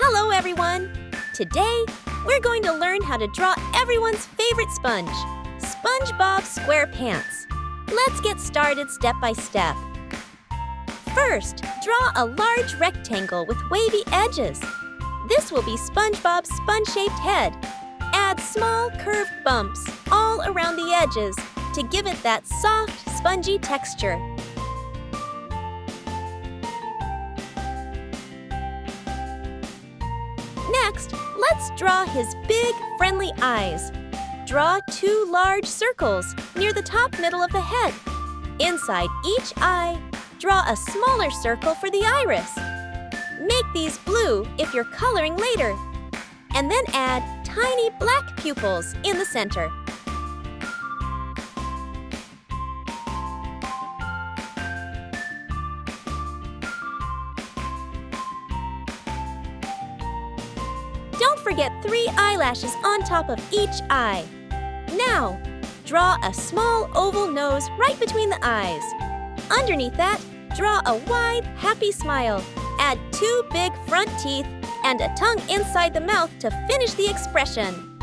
Hello, everyone! Today, we're going to learn how to draw everyone's favorite sponge, Spongebob Squarepants. Let's get started step by step. First, draw a large rectangle with wavy edges. This will be SpongeBob's sponge-shaped head. Add small curved bumps all around the edges to give it that soft, spongy texture. Next, let's draw his big, friendly eyes. Draw 2 large circles near the top middle of the head. Inside each eye, draw a smaller circle for the iris. Make these blue if you're coloring later. And then add tiny black pupils in the center. Don't forget 3 eyelashes on top of each eye. Now, draw a small oval nose right between the eyes. Underneath that, draw a wide, happy smile. Add 2 big front teeth and a tongue inside the mouth to finish the expression.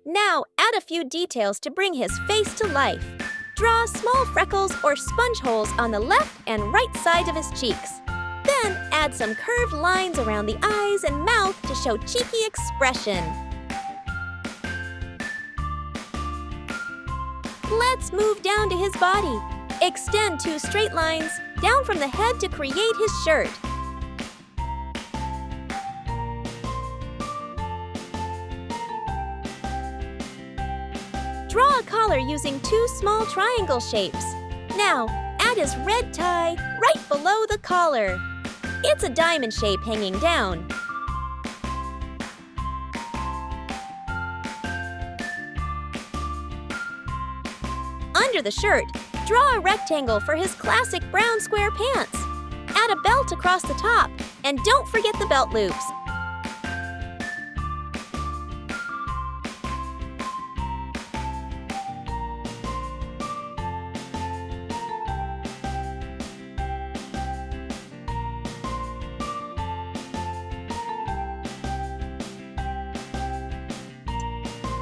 Now, add a few details to bring his face to life. Draw small freckles or sponge holes on the left and right side of his cheeks. Then, add some curved lines around the eyes and mouth to show cheeky expression. Let's move down to his body. Extend 2 straight lines down from the head to create his shirt. Draw a collar using 2 small triangle shapes. Now, add his red tie right below the collar. It's a diamond shape hanging down. Under the shirt, draw a rectangle for his classic brown square pants. Add a belt across the top, and don't forget the belt loops.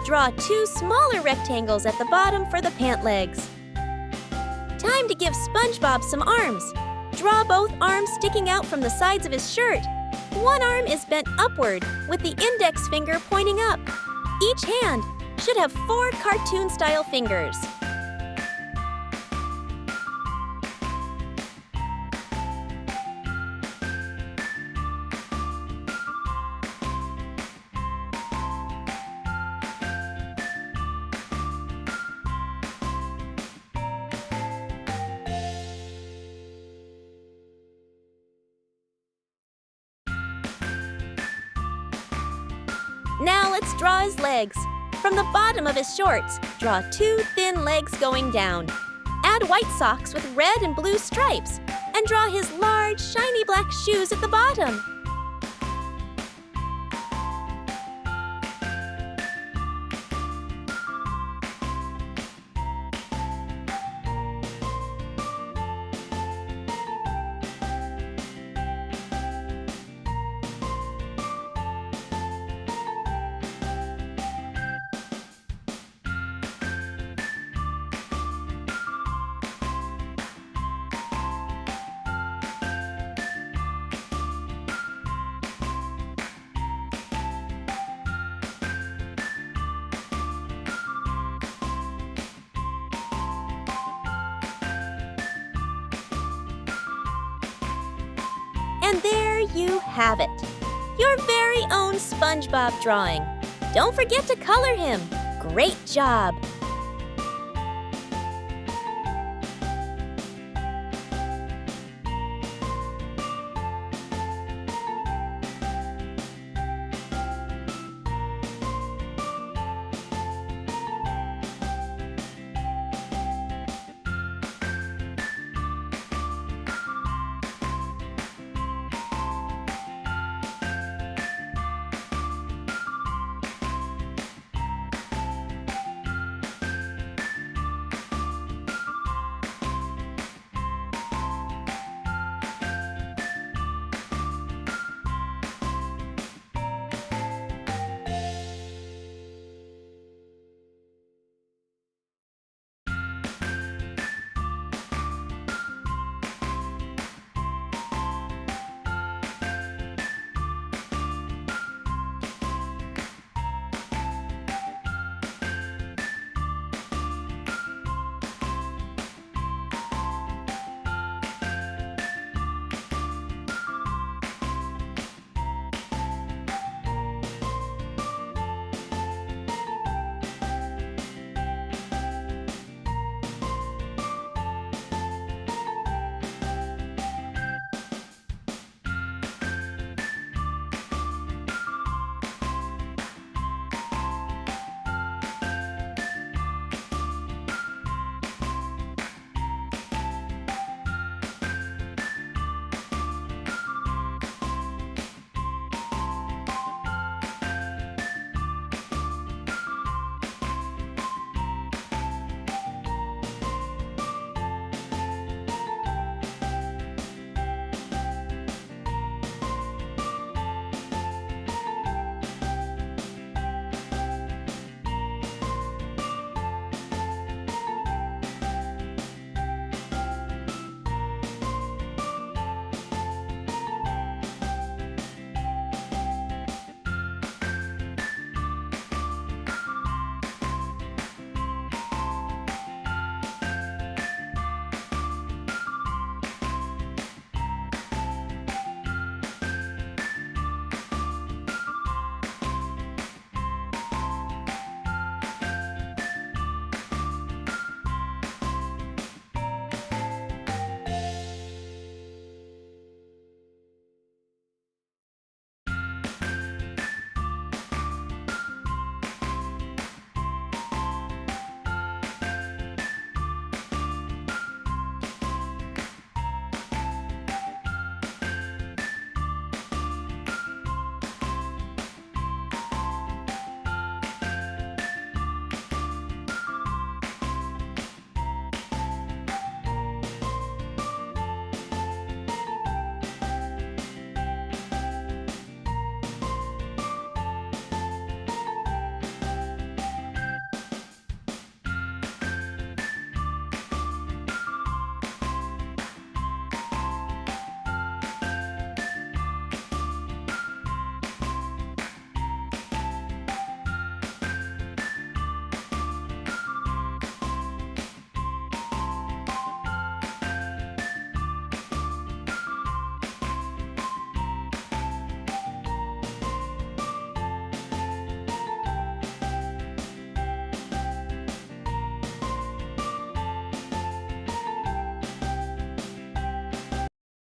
Draw 2 smaller rectangles at the bottom for the pant legs. Time to give SpongeBob some arms. Draw both arms sticking out from the sides of his shirt. One arm is bent upward with the index finger pointing up. Each hand should have 4 cartoon-style fingers. Now let's draw his legs. From the bottom of his shorts, draw 2 thin legs going down. Add white socks with red and blue stripes, and draw his large, shiny black shoes at the bottom. And there you have it, your very own SpongeBob drawing. Don't forget to color him. Great job!